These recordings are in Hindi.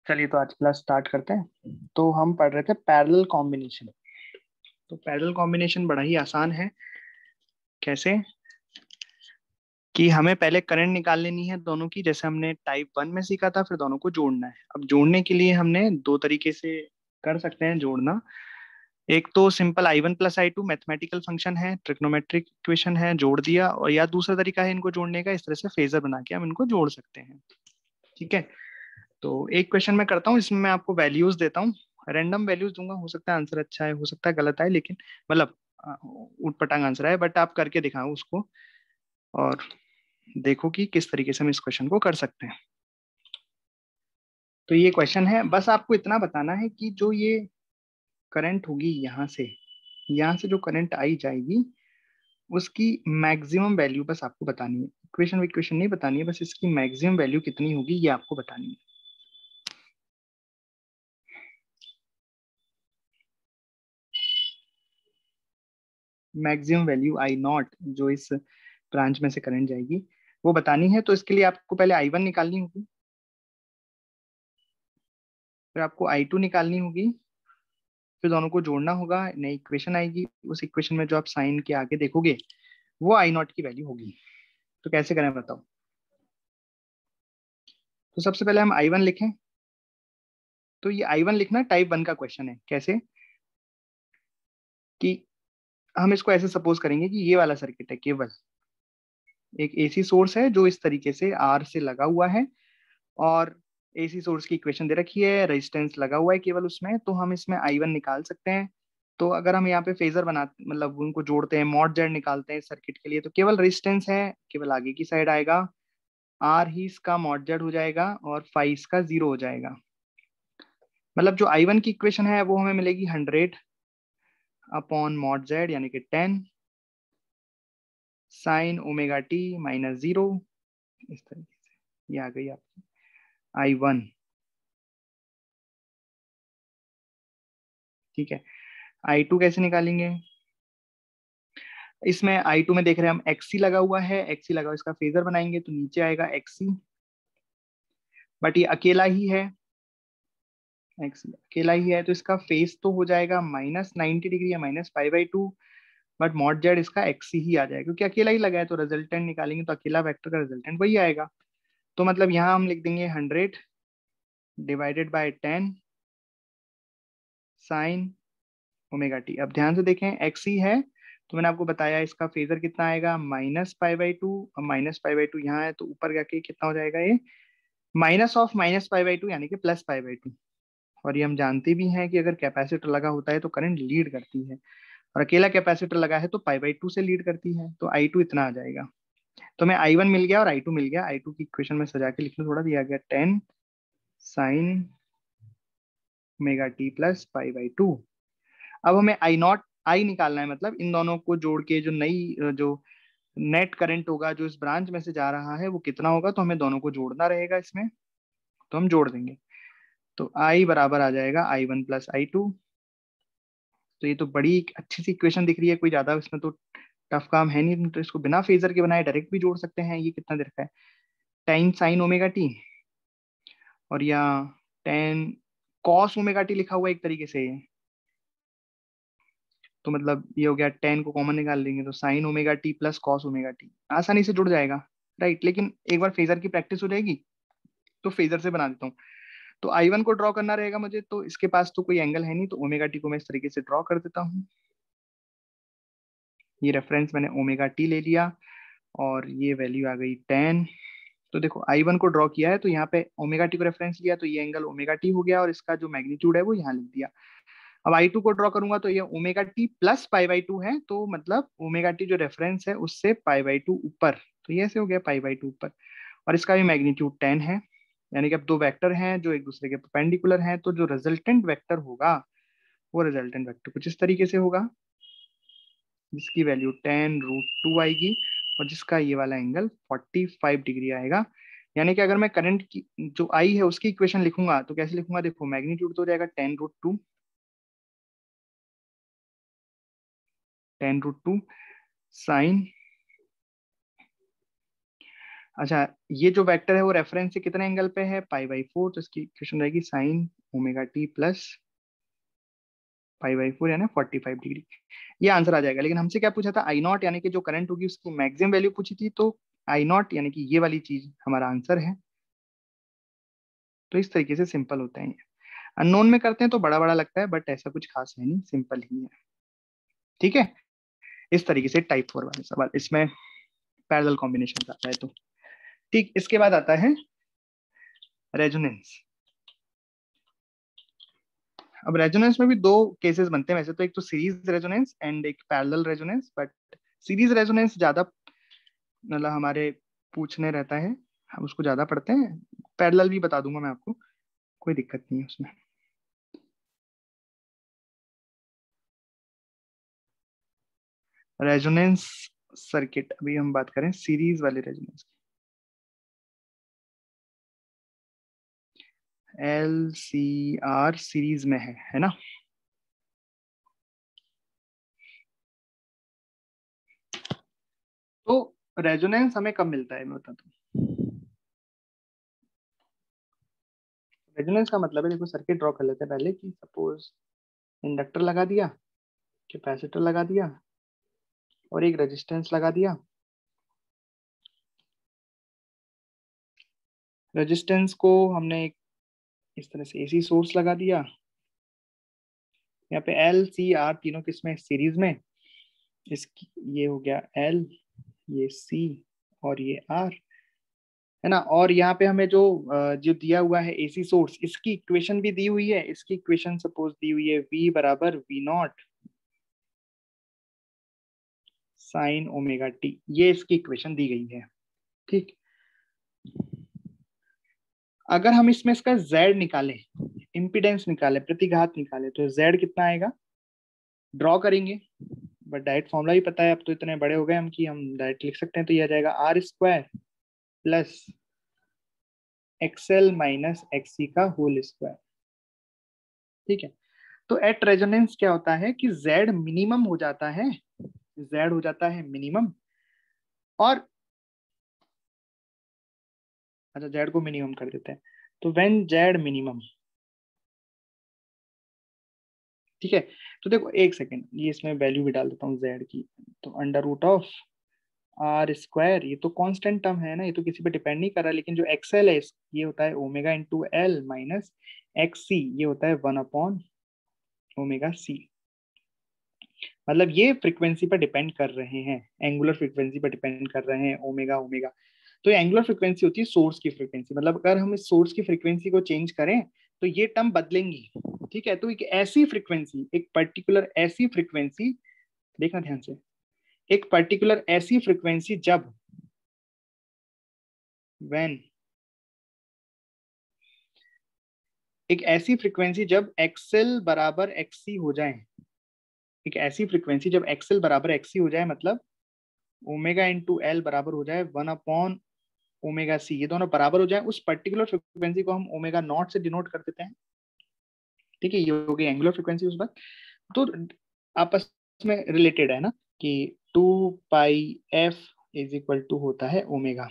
चलिए तो आज क्लास स्टार्ट करते हैं। तो हम पढ़ रहे थे पैरेलल कॉम्बिनेशन। तो पैरेलल कॉम्बिनेशन बड़ा ही आसान है। कैसे कि हमें पहले करंट निकाल लेनी है दोनों की, जैसे हमने टाइप 1 में सीखा था, फिर दोनों को जोड़ना है। अब जोड़ने के लिए हमने दो तरीके से कर सकते हैं जोड़ना। एक तो simple I1 plus I2 mathematical function है, ट्रिग्नोमेट्रिक इक्वेशन है, जोड़ दिया। और या दूसरा तरीका है इनको जोड़ने का, इस तरह से फेजर बना के हम इनको जोड़ सकते हैं। ठीक है। तो एक क्वेश्चन मैं करता हूँ, इसमें मैं आपको वैल्यूज देता हूँ, रैंडम वैल्यूज दूंगा। हो सकता है आंसर अच्छा है, हो सकता है गलत आए, लेकिन मतलब ऊट पटांग आंसर है, बट आप करके दिखाओ उसको और देखो कि किस तरीके से हम इस क्वेश्चन को कर सकते हैं। तो ये क्वेश्चन है, बस आपको इतना बताना है कि जो ये करंट होगी यहाँ से जो करंट आई जाएगी उसकी मैक्सिमम वैल्यू बस आपको बतानी है। इक्वेशन इक्वेशन नहीं बतानी है, बस इसकी मैक्सिमम वैल्यू कितनी होगी ये आपको बतानी है। मैक्सिमम वैल्यू I0 जो इस ब्रांच में से करंट जाएगी वो बतानी है। तो इसके लिए आपको पहले I1 निकालनी होगी, फिर आपको I2 निकालनी होगी, फिर दोनों को जोड़ना होगा, नई इक्वेशन आएगी। उस इक्वेशन में जो आप साइन के आगे देखोगे वो I0 की वैल्यू होगी। तो कैसे करें बताओ। तो सबसे पहले हम I1 लिखें। तो ये I1 लिखना टाइप 1 का क्वेश्चन है। कैसे कि हम इसको ऐसे सपोज करेंगे कि ये वाला सर्किट है, केवल एक एसी सोर्स है जो इस तरीके से आर से लगा हुआ है, और एसी सोर्स की इक्वेशन दे रखी है, रेजिस्टेंस लगा हुआ है केवल उसमें। तो हम इसमें I1 निकाल सकते हैं। तो अगर हम यहाँ पे फेजर बनाते, मतलब उनको जोड़ते हैं, मॉड जेड निकालते हैं सर्किट के लिए, तो केवल रेजिस्टेंस है, केवल आगे की साइड आएगा, आर ही इसका मॉड जेड हो जाएगा और फाई इसका 0 हो जाएगा। मतलब जो I1 की इक्वेशन है वो हमें मिलेगी 100 अपॉन मॉड जेड, यानी कि 10 साइन ओमेगा टी माइनस 0। इस तरीके से ये आ गई आपकी I1। ठीक है। I2 कैसे निकालेंगे। इसमें I2 में देख रहे हैं हम XC लगा हुआ है, XC लगा हुआ, इसका फेजर बनाएंगे तो नीचे आएगा XC, बट ये अकेला ही है, XC अकेला ही है, तो इसका फेस तो हो जाएगा -90 डिग्री या -π/2, बट मॉड जेड इसका XC ही आ जाएगा क्योंकि अकेला ही लगा है। तो रिजल्टेंट निकालेंगे तो अकेला वेक्टर का रिजल्टेंट वही आएगा। तो मतलब यहाँ हम लिख देंगे 100 divided by 10 sign omega T. अब ध्यान से देखें, XC है तो मैंने आपको बताया इसका फेजर कितना आएगा, -π/2। अब -π/2 यहाँ है तो ऊपर जाके कितना हो जाएगा, ये माइनस ऑफ -π/2 यानी कि +π/2। और ये हम जानते भी हैं कि अगर कैपेसिटर लगा होता है तो करंट लीड करती है, और अकेला कैपेसिटर लगा है तो π/2 से लीड करती है। तो I2 इतना आ जाएगा। तो मैं I1 मिल गया और I2 मिल गया। I2 की इक्वेशन में सजा के लिखना, थोड़ा दिया गया 10 साइन ओमेगा टी प्लस π/2। अब हमें I निकालना है, मतलब इन दोनों को जोड़ के जो नई जो नेट करंट होगा जो इस ब्रांच में से जा रहा है वो कितना होगा। तो हमें दोनों को जोड़ना रहेगा इसमें, तो हम जोड़ देंगे। तो I बराबर आ जाएगा I1 प्लस I2। तो ये तो बड़ी अच्छी सी इक्वेशन दिख रही है, कोई ज्यादा इसमें तो टफ काम है नहीं। तो इसको बिना फेजर के बनाए डायरेक्ट भी जोड़ सकते हैं। ये कितना दे रखा है, 10 साइन ओमेगा टी, और यहाँ 10 कॉस ओमेगा टी लिखा हुआ है एक तरीके से। तो मतलब ये हो गया, 10 को कॉमन निकाल लेंगे तो sign omega T plus cos omega T, आसानी से जुड़ जाएगा, राइट। लेकिन एक बार फेजर की प्रैक्टिस हो जाएगी तो फेजर से बना देता हूँ। तो I1 को ड्रॉ करना रहेगा मुझे, तो इसके पास तो कोई एंगल है नहीं, तो ओमेगा टी को मैं इस तरीके से ड्रॉ कर देता हूँ। ये रेफरेंस मैंने ओमेगा टी ले लिया और ये वैल्यू आ गई 10। तो देखो I1 को ड्रॉ किया है तो यहाँ पे ओमेगा टी को रेफरेंस लिया, तो ये एंगल ओमेगा टी हो गया और इसका जो मैग्नीट्यूड है वो यहाँ लिख दिया। अब I2 को ड्रॉ करूंगा तो ये ओमेगा टी प्लस π/2 है, तो मतलब ओमेगा टी जो रेफरेंस है उससे π/2 ऊपर, तो ये ऐसे हो गया π/2 ऊपर, और इसका भी मैग्नीट्यूड 10 है। यानी कि अब दो वेक्टर हैं जो एक दूसरे के परपेंडिकुलर हैं, तो जो रिजल्टेंट वेक्टर होगा वो रिजल्टेंट वेक्टर कुछ इस तरीके से होगा, जिसकी वैल्यू 10√2 आएगी और जिसका ये वाला एंगल 45 डिग्री आएगा। यानी कि अगर मैं करंट की जो आई है उसकी इक्वेशन लिखूंगा तो कैसे लिखूंगा, देखो मैग्नीट्यूड तो हो जाएगा 10√2 साइन अच्छा, ये जो वेक्टर है वो रेफरेंस से कितने एंगल पे है, π/4, तो इसकी इक्वेशन रहेगी साइन ओमेगा टी प्लस π/4 यानी 45 डिग्री। ये आंसर आ जाएगा। लेकिन हमसे क्या पूछा था, आई नॉट यानी कि जो करंट होगी उसकी मैक्सिमम वैल्यू पूछी थी, तो आई नॉट यानी कि ये वाली चीज हमारा आंसर है। तो इस तरीके से सिंपल होता है। अननोन में करते हैं तो बड़ा बड़ा लगता है, बट ऐसा कुछ खास है नहीं, सिंपल ही है। ठीक है, इस तरीके से टाइप 4 वाले सवाल, इसमें पैरेलल कॉम्बिनेशन आता है। तो ठीक, इसके बाद आता है रेजोनेंस। अब रेजोनेंस में भी दो केसेस बनते हैं वैसे तो, एक तो सीरीज रेजोनेंस एंड एक parallel resonance, but series resonance ज्यादा मतलब हमारे पूछने रहता है, हम उसको ज्यादा पढ़ते हैं। पैरेलल भी बता दूंगा मैं आपको, कोई दिक्कत नहीं है उसमें। रेजोनेंस सर्किट, अभी हम बात करें सीरीज वाले रेजोनेंस की। LCR सीरीज में है ना। तो रेजोनेंस हमें कब मिलता है मैं बताता हूँ। रेजोनेंस का मतलब है, देखो सर्किट ड्रॉ कर लेते हैं पहले, कि सपोज इंडक्टर लगा दिया, कैपेसिटर लगा दिया और एक रेजिस्टेंस लगा दिया। रेजिस्टेंस को हमने एक इस तरह से एसी सोर्स लगा दिया। यहाँ पे LCR तीनों किसमें, सीरीज में। इसकी ये हो गया L, ये C और ये R, है ना। और यहाँ पे हमें जो दिया हुआ है एसी सोर्स, इसकी इक्वेशन भी दी हुई है। इसकी इक्वेशन सपोज दी हुई है V बराबर V0 साइन ओमेगा टी, ये इसकी इक्वेशन दी गई है। ठीक, अगर हम इसमें इसका Z निकालें, इम्पिडेंस निकाले, प्रतिघात निकाले, तो Z कितना आएगा, ड्रॉ करेंगे, बट डायरेक्ट फॉर्मूला ही पता है, अब तो इतने बड़े हो गए हम कि हम डायरेक्ट लिख सकते हैं। तो ये आ जाएगा R² plus XL minus XC का होल स्क्वायर। ठीक है, तो एट रेजोनेंस क्या होता है कि Z मिनिमम हो जाता है, Z हो जाता है मिनिमम। और अच्छा, Z को मिनिमम कर देते हैं, तो व्हेन Z मिनिमम। ठीक है, तो देखो एक सेकेंड, ये इसमें वैल्यू भी डाल देता हूँ Z की। तो अंडर रूट ऑफ R², ये तो कांस्टेंट टर्म है ना, ये तो किसी पे डिपेंड नहीं कर रहा। लेकिन जो XL है, ये होता है omega into L minus XC, ये होता है 1/ओमेगा C। मतलब ये फ्रीक्वेंसी पर डिपेंड कर रहे हैं, एंगुलर फ्रीक्वेंसी पर डिपेंड कर रहे हैं, ओमेगा ओमेगा। तो ये एंगुलर फ्रीक्वेंसी होती है सोर्स की फ्रीक्वेंसी। मतलब अगर हम इस सोर्स की फ्रीक्वेंसी को चेंज करें तो ये टर्म बदलेंगी। ठीक है, तो एक ऐसी फ्रीक्वेंसी, एक पर्टिकुलर ऐसी फ्रीक्वेंसी, देखना ध्यान से, एक पर्टिकुलर ऐसी फ्रीक्वेंसी जब व्हेन, एक ऐसी फ्रीक्वेंसी जब XL बराबर XC हो जाए, एक ऐसी फ्रीक्वेंसी जब XL बराबर XC हो जाए, मतलब ओमेगा इंटू एल बराबर हो जाए 1/ओमेगा C, ये दोनों बराबर हो जाए, उस पर्टिकुलर फ्रीक्वेंसी को हम ओमेगा नॉट से डिनोट कर देते हैं। ठीक है, ये हो गई एंगुलर फ्रीक्वेंसी उस वक्त। तो आपस में रिलेटेड है ना, कि 2πf इज इक्वल टू होता है ओमेगा, है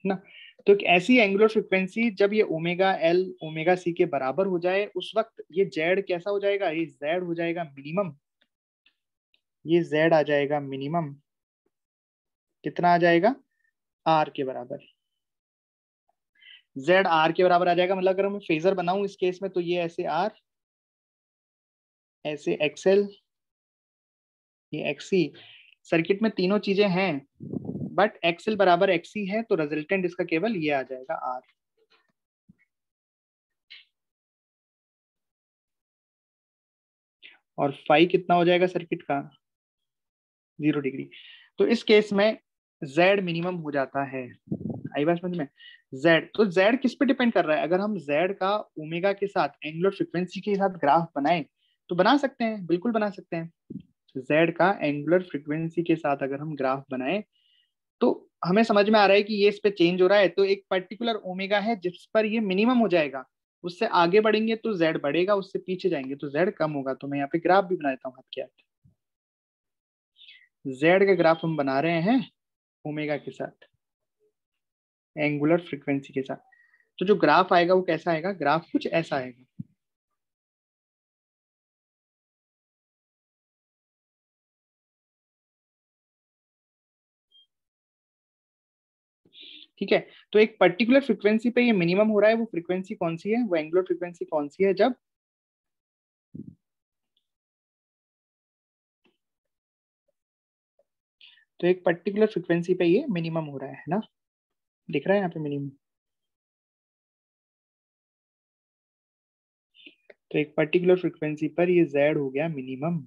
ना। तो एक ऐसी एंगुलर फ्रीक्वेंसी जब ये ओमेगा एल ओमेगा सी के बराबर हो जाए, उस वक्त ये जेड कैसा हो जाएगा, ये जेड हो जाएगा मिनिमम। ये जेड आ जाएगा मिनिमम, कितना आ जाएगा, आर के बराबर। जेड आर के बराबर आ जाएगा, मतलब अगर मैं फेजर बनाऊं इस केस में, तो ये ऐसे आर, ऐसे एक्सएल, ये एक्सी। सर्किट में तीनों चीजें हैं, बट एक्सएल बराबर एक्सी है, तो रिजल्टेंट इसका केवल ये आ जाएगा आर। और फाई कितना हो जाएगा सर्किट का, 0 डिग्री। तो इस केस में जेड मिनिमम हो जाता है। आई बात समझ में। जेड, तो जेड किस पे डिपेंड कर रहा है, अगर हम जेड का ओमेगा के साथ एंगुलर फ्रीक्वेंसी के साथ ग्राफ बनाए तो बना सकते हैं, बिल्कुल बना सकते हैं। जेड का एंगुलर फ्रीक्वेंसी के साथ अगर हम ग्राफ बनाए तो हमें समझ में आ रहा है कि ये इस पे चेंज हो रहा है, तो एक पर्टिकुलर ओमेगा है जिस पर ये मिनिमम हो जाएगा। उससे आगे बढ़ेंगे तो जेड बढ़ेगा, उससे पीछे जाएंगे तो जेड कम होगा। तो मैं यहाँ पे ग्राफ भी बना देता हूँ हाथ के हाथ। जेड का ग्राफ हम बना रहे हैं ओमेगा के साथ। एंगुलर फ्रीक्वेंसी के साथ। तो जो ग्राफ आएगा वो कैसा आएगा, ग्राफ कुछ ऐसा आएगा। ठीक है, तो एक पर्टिकुलर फ्रीक्वेंसी पे ये मिनिमम हो रहा है, वो फ्रीक्वेंसी कौन सी है, वो एंगुलर फ्रीक्वेंसी कौन सी है, जब तो एक पर्टिकुलर फ्रीक्वेंसी पे ये मिनिमम हो रहा है ना, दिख रहा है यहाँ पे मिनिमम। तो एक पर्टिकुलर फ्रीक्वेंसी पर ये जेड हो गया मिनिमम।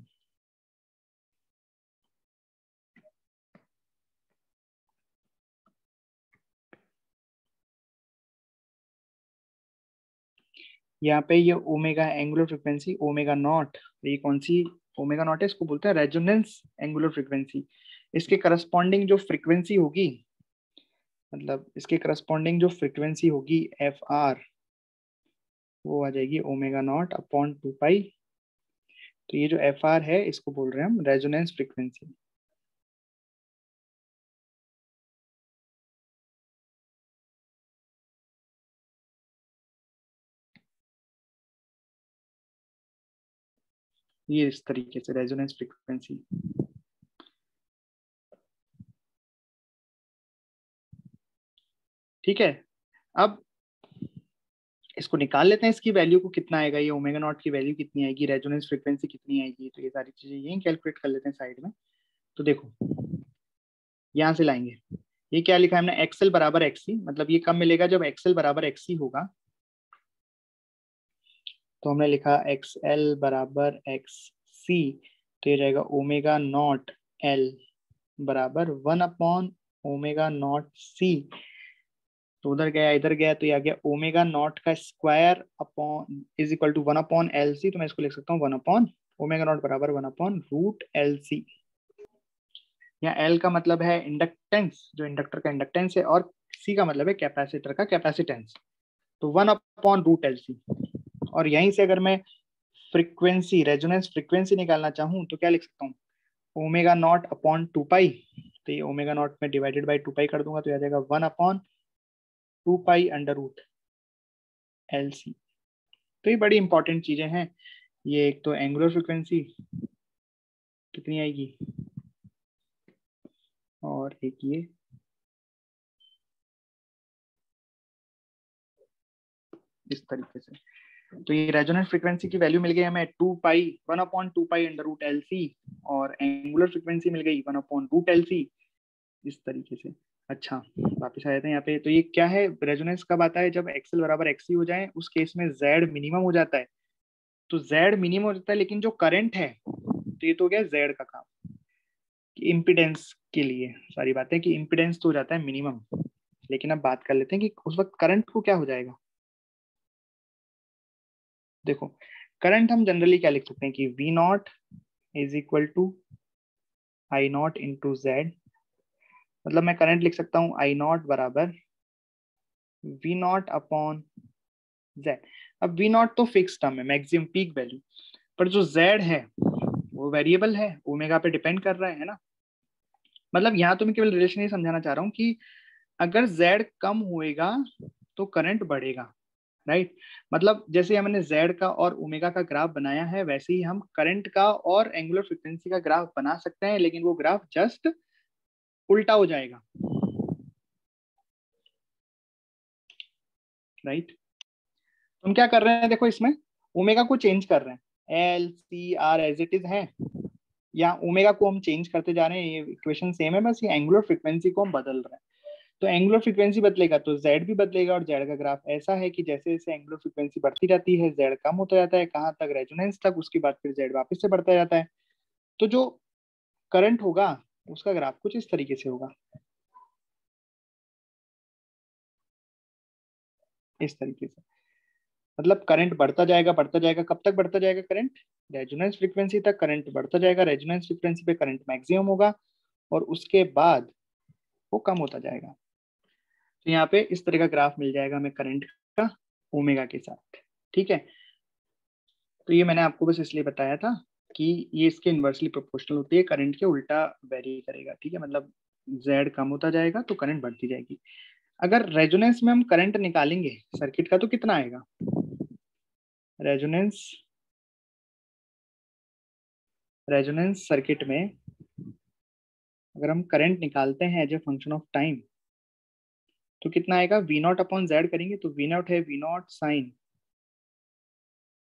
यहाँ पे ये omega angular frequency omega naught, ये कौन सी ओमेगा नॉट है, इसको बोलते हैं रेजोनेंस एंगुलर फ्रीक्वेंसी। इसके करस्पॉन्डिंग जो फ्रीक्वेंसी होगी, मतलब इसके करस्पॉन्डिंग जो फ्रीक्वेंसी होगी एफ आर, वो आ जाएगी ओमेगा नॉट अपॉन 2 पाई। तो ये जो एफ आर है इसको बोल रहे हैं हम रेजोनेंस फ्रीक्वेंसी। ये इस तरीके से रेजोनेंस फ्रीक्वेंसी। ठीक है, अब इसको निकाल लेते हैं, इसकी वैल्यू को कितना आएगा, ये ओमेगा नॉट की वैल्यू कितनी आएगी, रेजोनेंस फ्रीक्वेंसी कितनी आएगी, तो ये सारी चीजें यही कैलकुलेट कर लेते हैं साइड में। तो देखो यहां से लाएंगे, ये क्या लिखा है हमने, एक्सएल बराबर एक्सी, मतलब ये कब मिलेगा, जब एक्सएल बराबर एक्सी होगा। तो हमने लिखा एक्सएल बराबर एक्स सी, तो ये जाएगा ओमेगा नॉट एल बराबर 1/ओमेगा नॉट सी। तो उधर गया इधर गया, तो ये आ गया ओमेगा नॉट का square upon is equal to 1/एल सी। तो मैं इसको लिख सकता हूँ 1/ओमेगा नॉट बराबर 1/√एल सी। यहाँ एल का मतलब है इंडक्टेंस, जो इंडक्टर का इंडक्टेंस है, और सी का मतलब है कैपेसिटर का कैपेसिटेंस। तो 1/√एल सी। और यहीं से अगर मैं फ्रीक्वेंसी रेजोनेंस फ्रीक्वेंसी निकालना चाहूँ तो क्या लिख सकता हूँ, ओमेगा नॉट अपॉन 2 पाई। तो ये ओमेगा नॉट में डिवाइडेड बाई 2 पाई कर दूंगा, तो आ जाएगा 1/2 pi under root L C. तो ये बड़ी इंपॉर्टेंट चीजें हैं। ये एक तो एंगुलर फ्रीक्वेंसी कितनी आएगी, और एक ये इस तरीके से। तो ये रेजोनेंट फ्रीक्वेंसी की वैल्यू मिल गई हमें 2 pi 1/2 pi under root L C, और एंगुलर फ्रीक्वेंसी मिल गई 1/√एल सी, इस तरीके से। अच्छा, वापस आ जाते हैं यहाँ पे। तो ये क्या है, रेजोनेंस कब आता है, जब एक्सएल बराबर एक्सी हो जाए, उस केस में जेड मिनिमम हो जाता है। तो जेड मिनिमम हो जाता है, लेकिन जो करंट है, तो ये तो हो गया जेड का काम, कि इम्पिडेंस के लिए सारी बातें, कि इम्पिडेंस तो हो जाता है मिनिमम। लेकिन अब बात कर लेते हैं कि उस वक्त करंट को क्या हो जाएगा। देखो, करंट हम जनरली क्या लिख सकते हैं कि V naught is equal to I naught into Z. मतलब मैं करंट लिख सकता हूँ आई नॉट बराबर वी नॉट अपॉन जेड। अब वी नॉट तो फिक्स टर्म है, मैक्सिमम पीक वैल्यू, पर जो जेड है वो वेरिएबल है, ओमेगा पे डिपेंड कर रहा है ना। मतलब यहाँ तो मैं केवल रिलेशन ही समझाना चाह रहा हूँ कि अगर जेड कम होएगा तो करंट बढ़ेगा, राइट। मतलब जैसे हमने जेड का और ओमेगा का ग्राफ बनाया है, वैसे ही हम करंट का और एंगुलर फ्रीक्वेंसी का ग्राफ बना सकते हैं, लेकिन वो ग्राफ जस्ट उल्टा हो जाएगा, राइट। हम क्या कर रहे हैं, देखो इसमें ओमेगा को चेंज कर रहे हैं, L C R as it is है, या ओमेगा को हम चेंज करते जा रहे हैं, ये इक्वेशन सेम है, बस ये एंगुलर फ्रीक्वेंसी को हम बदल रहे हैं। तो एंगुलर फ्रीक्वेंसी बदलेगा तो जेड भी बदलेगा, और जेड का ग्राफ ऐसा है कि जैसे जैसे एंगुलर फ्रीक्वेंसी बढ़ती जाती है जेड कम होता जाता है, कहाँ तक, रेजोनेंस तक, उसके बाद फिर जेड वापस से बढ़ता जाता है। तो जो करंट होगा उसका ग्राफ कुछ इस तरीके से होगा, इस तरीके से। मतलब करंट बढ़ता जाएगा, कब तक बढ़ता जाएगा करंट, रेजोनेंस फ्रीक्वेंसी तक करंट बढ़ता जाएगा, रेजोनेंस फ्रीक्वेंसी पे करंट मैक्सिमम होगा, और उसके बाद वो कम होता जाएगा। तो यहाँ पे इस तरह का ग्राफ मिल जाएगा हमें करंट का ओमेगा के साथ, ठीक है। तो ये मैंने आपको बस इसलिए बताया था कि ये इसके इन्वर्सली प्रोपोर्शनल होती है, करंट के उल्टा वेरी करेगा, ठीक है। मतलब जेड कम होता जाएगा तो करंट बढ़ती जाएगी। अगर रेजोनेंस में हम करंट निकालेंगे सर्किट का तो कितना आएगा? रेजोनेंस सर्किट में अगर हम करंट निकालते हैं as a function of time तो कितना आएगा? वी नॉट अपॉन जेड करेंगे तो वी नॉट है V naught sine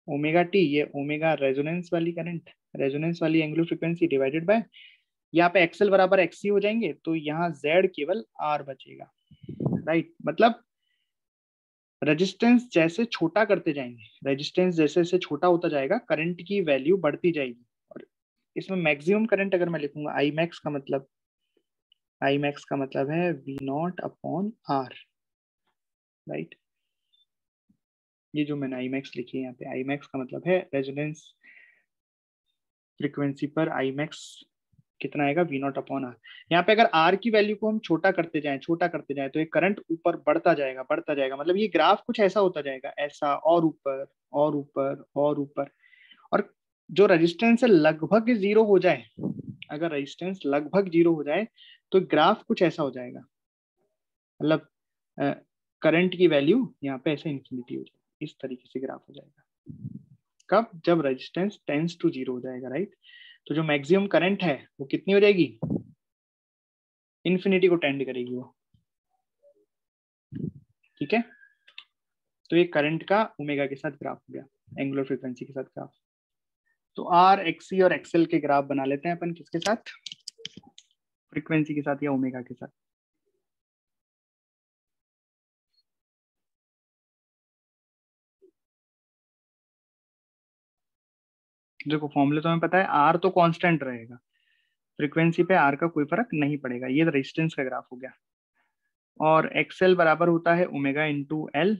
omega t, ये ओमेगा रेजोनेंस वाली करंट, रेजोनेंस वाली एंगुलर फ्रीक्वेंसी डिवाइडेड बाय, यहाँ पे एक्सएल बराबर एक्ससी हो जाएंगे तो यहाँ जेड केवल आर बचेगा, राइट। मतलब रेजिस्टेंस जैसे छोटा करते जाएंगे, रेजिस्टेंस जैसे जैसे छोटा होता जाएगा करंट की वैल्यू बढ़ती जाएगी। और इसमें मैक्सिमम करंट अगर मैं लिखूंगा आई मैक्स का मतलब, आई मैक्स का मतलब है V naught upon R, right. ये जो मैंने आई मैक्स लिखी है यहाँ पे, आई मैक्स का मतलब है रेजोनेंस फ्रीक्वेंसी पर आई मैक्स कितना आएगा? V naught upon R. यहाँ पे अगर आर की वैल्यू को हम छोटा करते जाएं, छोटा करते जाएं तो ये करंट ऊपर बढ़ता जाएगा, बढ़ता जाएगा। मतलब ये ग्राफ कुछ ऐसा होता जाएगा, ऐसा, और ऊपर और ऊपर और ऊपर। और जो रेजिस्टेंस है लगभग जीरो हो जाए, अगर रेजिस्टेंस लगभग जीरो हो जाए तो ग्राफ कुछ ऐसा हो जाएगा। मतलब करंट की वैल्यू यहाँ पे ऐसे इंफिनिटी हो जाएगी, इस तरीके से ग्राफ हो जाएगा। कब? जब रेजिस्टेंस टेंस टू जीरो हो जाएगा, राइट। तो जो मैक्सिमम करंट है वो कितनी हो जाएगी? इन्फिनिटी को टेंड करेगी वो, ठीक है। तो ये करंट का ओमेगा के साथ ग्राफ हो गया, एंगुलर फ्रीक्वेंसी के साथ ग्राफ। तो आर एक्सी और एक्सएल के ग्राफ बना लेते हैं अपन, किसके साथ? फ्रीक्वेंसी के साथ या ओमेगा के साथ। देखो फॉर्मूले तो हमें पता है, आर तो कांस्टेंट रहेगा, फ्रीक्वेंसी पे आर का कोई फर्क नहीं पड़ेगा। ये रेजिस्टेंस का ग्राफ हो गया। और एक्सएल बराबर होता है ओमेगा इंटू एल।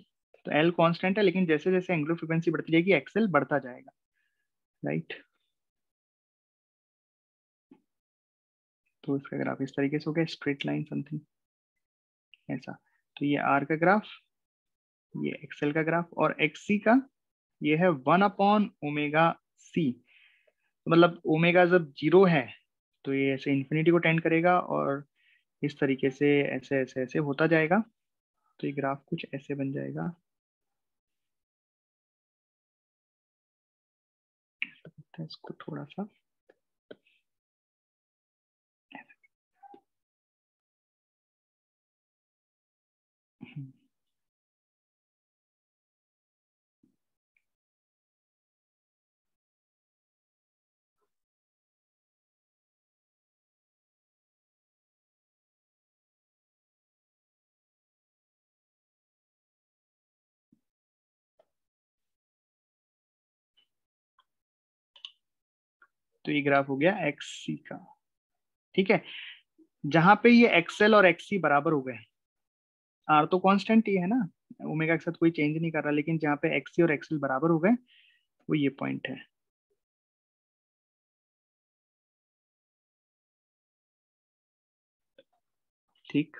तो एल कांस्टेंट है, लेकिन जैसे जैसे एंगुलर फ्रीक्वेंसी बढ़ती जाएगी एक्सएल बढ़ता जाएगा, राइट। तो इसका ग्राफ इस तरीके से हो गया, स्ट्रेट लाइन समथिंग ऐसा। तो ये आर का ग्राफ, ये एक्सएल का ग्राफ, और एक्ससी का ये है 1/ओमेगा सी। मतलब ओमेगा जब जीरो है तो ये ऐसे इन्फिनिटी को टेंड करेगा, और इस तरीके से ऐसे ऐसे ऐसे होता जाएगा। तो ये ग्राफ कुछ ऐसे बन जाएगा, इसको थोड़ा सा, तो ये ग्राफ हो गया एक्ससी का, ठीक है। जहां पे ये एक्सएल और एक्ससी बराबर हो गए, आर तो कांस्टेंट ही है ना, ओमेगा के साथ कोई चेंज नहीं कर रहा, लेकिन जहां पे एक्ससी और एक्सएल बराबर हो गए वो ये पॉइंट है, ठीक।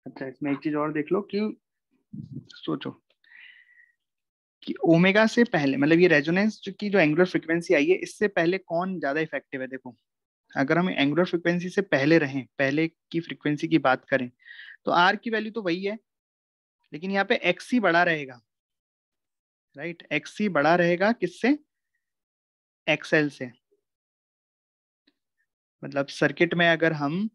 अच्छा इसमें एक चीज और देख लो कि, सोचो कि ओमेगा से पहले, मतलब ये रेजोनेंस की जो एंगुलर फ्रीक्वेंसी आई है, इससे पहले कौन ज्यादा इफेक्टिव है? देखो अगर हम एंगुलर फ्रीक्वेंसी से पहले रहें, पहले की फ्रीक्वेंसी की बात करें, तो आर की वैल्यू तो वही है, लेकिन यहाँ पे एक्स ही बड़ा रहेगा, राइट। एक्स ही बड़ा रहेगा किससे? एक्सएल से। मतलब सर्किट में अगर हम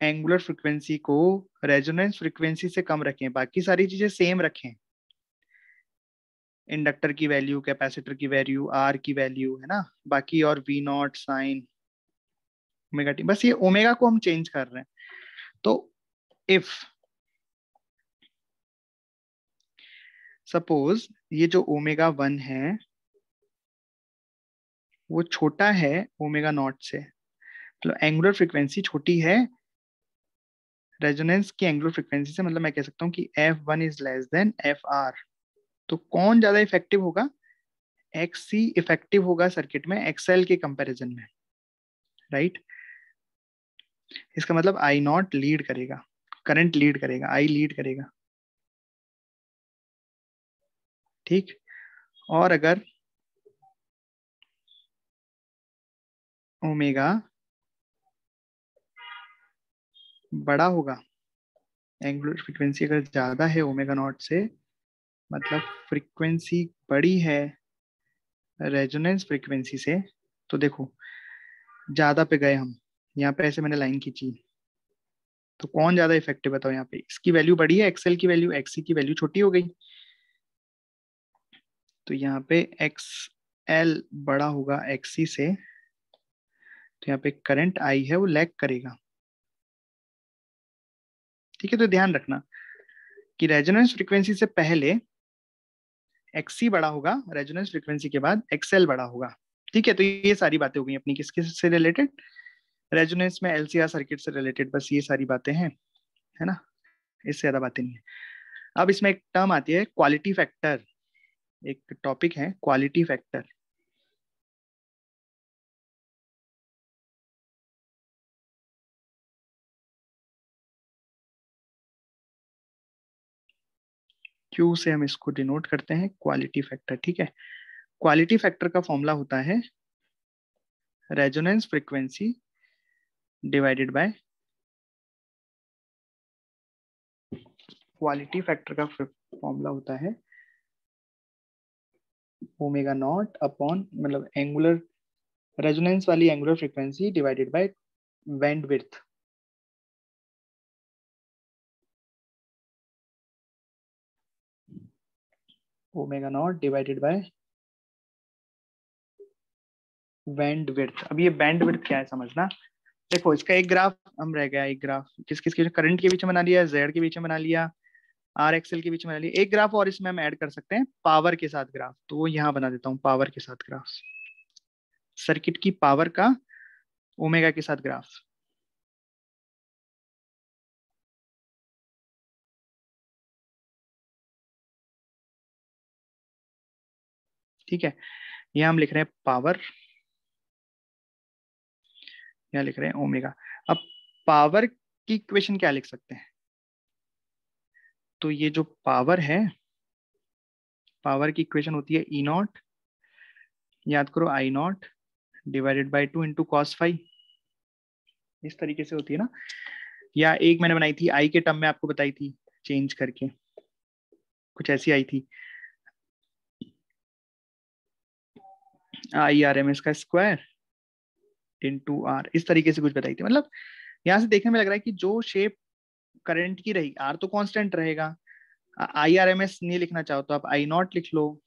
एंगुलर फ्रीक्वेंसी को रेजोनेंस फ्रीक्वेंसी से कम रखें, बाकी सारी चीजें सेम रखें, इंडक्टर की वैल्यू, कैपेसिटर की वैल्यू, आर की वैल्यू, है ना, बाकी और V naught sine omega T, बस ये ओमेगा को हम चेंज कर रहे हैं। तो इफ सपोज ये जो ओमेगा वन है वो छोटा है ओमेगा नॉट से, मतलब एंगुलर फ्रीक्वेंसी छोटी है रेजोनेंस की एंगुलर फ्रीक्वेंसी से, मतलब मैं कह सकता हूँ कि F one is less than F R. तो कौन ज्यादा इफेक्टिव होगा? एक्स सी इफेक्टिव होगा सर्किट में एक्सएल के कंपैरिजन में, राइट। इसका मतलब आई नॉट लीड करेगा, करंट लीड करेगा, आई लीड करेगा, ठीक। और अगर ओमेगा बड़ा होगा, एंगुलर फ्रीक्वेंसी अगर ज्यादा है ओमेगा नॉट से, मतलब फ्रीक्वेंसी बड़ी है रेजोनेंस फ्रीक्वेंसी से, तो देखो ज्यादा पे गए हम, यहाँ पे ऐसे मैंने लाइन खींची, तो कौन ज्यादा इफेक्टिव बताओ, यहाँ पे इसकी वैल्यू बड़ी है, एक्सएल की वैल्यू, एक्सी की वैल्यू छोटी हो गई, तो यहाँ पे एक्स एल बड़ा होगा एक्सी से, तो यहाँ पे करंट आई है वो लैग करेगा। ठीक है, तो ध्यान रखना कि रेजोनेंस फ्रीक्वेंसी से पहले एक्सी बड़ा होगा, रेजोनेंस फ्रीक्वेंसी के बाद एक्सएल बड़ा होगा। ठीक है, तो ये सारी बातें हो गई अपनी किसके से रिलेटेड, रेजोनेंस में एलसीआर सर्किट से रिलेटेड, बस ये सारी बातें हैं, है ना, इससे ज्यादा बातें नहीं है। अब इसमें एक टर्म आती है क्वालिटी फैक्टर, एक टॉपिक है क्वालिटी फैक्टर। क्यू से हम इसको डिनोट करते हैं क्वालिटी फैक्टर। ठीक है, क्वालिटी फैक्टर का फॉर्मूला होता है resonance frequency divided bye, quality factor का फॉर्मूला होता है ओमेगा नॉट अपॉन, मतलब एंगुलर रेजोनेंस वाली angular frequency divided bye bandwidth. Omega naught divided by bandwidth. अब ये बैंडविड्थ क्या है समझना, देखो इसका एक ग्राफ हम रह गया, एक ग्राफ किस किस के, करंट के बीच में बना लिया, जेड के बीच में बना लिया, आर एक्सएल के बीच में बना लिया, एक ग्राफ और इसमें हम ऐड कर सकते हैं पावर के साथ ग्राफ, तो वो यहाँ बना देता हूँ पावर के साथ ग्राफ, सर्किट की पावर का ओमेगा के साथ ग्राफ। ठीक है, यहाँ हम लिख रहे हैं पावर, यहाँ लिख रहे हैं ओमेगा। अब पावर की इक्वेशन क्या लिख सकते हैं, तो ये जो पावर है, पावर की इक्वेशन होती है ई नॉट, याद करो I nought divided by 2 into cos phi, इस तरीके से होती है ना, या एक मैंने बनाई थी आई के टर्म में आपको बताई थी, चेंज करके कुछ ऐसी आई थी, आई आर एम एस का स्क्वायर इंटू आर, इस तरीके से कुछ बताई थी। मतलब यहाँ से देखने में लग रहा है कि जो शेप करंट की रही, आर तो कांस्टेंट रहेगा, आई आर एम एस नहीं लिखना चाहो तो आप आई नॉट लिख लो,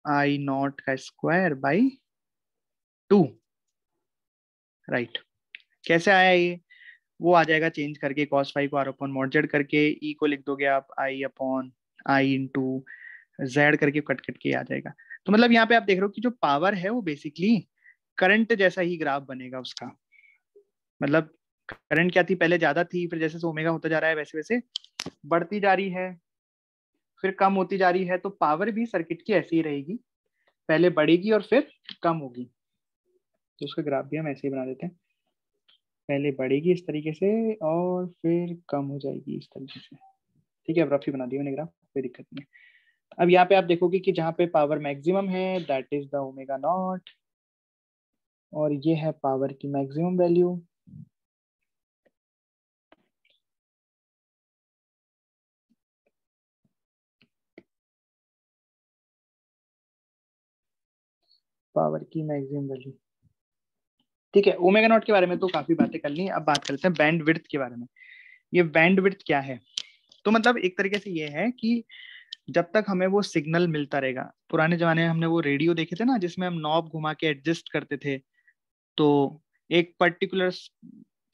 आई नॉट का स्क्वायर बाई 2, राइट। कैसे आया ये, वो आ जाएगा चेंज करके, कॉस फाइव को आर अपॉन मॉड जेड करके, ई को लिख दोगे आप आई अपॉन आई इंटू जेड करके, कट कट के आ जाएगा। तो मतलब यहाँ पे आप देख रहे हो कि जो पावर है वो बेसिकली करंट जैसा ही ग्राफ बनेगा उसका, मतलब करंट क्या थी पहले, ज्यादा थी, फिर जैसे ओमेगा होता जा रहा है वैसे वैसे बढ़ती जा रही है, फिर कम होती जा रही है, तो पावर भी सर्किट की ऐसी ही रहेगी, पहले बढ़ेगी और फिर कम होगी। तो उसका ग्राफ भी हम ऐसे ही बना देते हैं, पहले बढ़ेगी इस तरीके से और फिर कम हो जाएगी इस तरीके से। ठीक है, अब रफी बना दिया मैंने ग्राफ, कोई दिक्कत नहीं है। अब यहाँ पे आप देखोगे कि जहाँ पे पावर मैक्सिमम है that is the omega naught, और ये है पावर की मैक्सिमम वैल्यू। पावर की मैक्सिमम वैल्यू। ठीक है, ओमेगा नॉट के बारे में तो काफी बातें कर ली, अब बात करते हैं बैंड विड्थ के बारे में। ये बैंड विड्थ क्या है, तो मतलब एक तरीके से ये है कि जब तक हमें वो सिग्नल मिलता रहेगा, पुराने जमाने में हमने वो रेडियो देखे थे ना जिसमें हम नॉब घुमा के एडजस्ट करते थे, तो एक पर्टिकुलर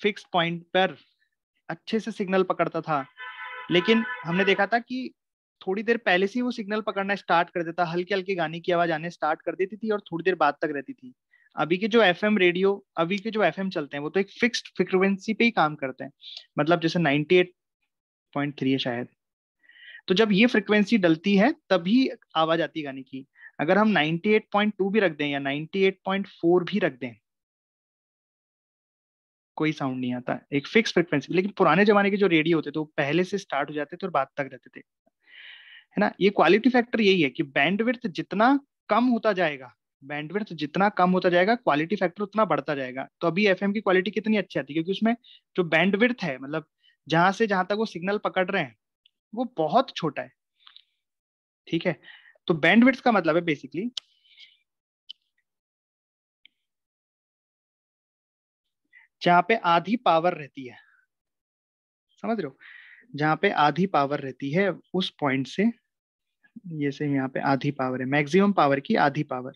फिक्स पॉइंट पर अच्छे से सिग्नल पकड़ता था, लेकिन हमने देखा था कि थोड़ी देर पहले से ही वो सिग्नल पकड़ना स्टार्ट कर देता, हल्के हल्के गाने की आवाज आने स्टार्ट कर देती थी और थोड़ी देर बाद तक रहती थी। अभी के जो एफएम रेडियो, अभी के जो एफएम चलते हैं वो तो एक फिक्स्ड फ्रिक्वेंसी पे ही काम करते हैं, मतलब जैसे 98.3 है शायद, तो जब ये फ्रिक्वेंसी डलती है तभी आवाज आती है गाने की। अगर हम 98.2 भी रख दें या 98.4 भी रख दें, कोई साउंड नहीं आता, एक फिक्स फ्रिक्वेंसी। लेकिन पुराने जमाने के जो रेडियो होते थे वो पहले से स्टार्ट हो जाते थे और बाद तक रहते थे, है ना। ये क्वालिटी फैक्टर यही है कि बैंडविड्थ जितना कम होता जाएगा बैंडविड्थ जितना कम होता जाएगा क्वालिटी फैक्टर उतना बढ़ता जाएगा। तो अभी एफएम की क्वालिटी कितनी अच्छी आती है, क्योंकि उसमें जो बैंडविड्थ है, मतलब जहां से जहां तक वो सिग्नल पकड़ रहे हैं, वो बहुत छोटा है। ठीक है, तो बैंडविड्थ का मतलब है बेसिकली जहां पे आधी पावर रहती है, समझ रहे हो, जहां पे आधी पावर रहती है उस पॉइंट से, ये से यहाँ पे आधी पावर है, मैक्सिमम पावर की आधी पावर।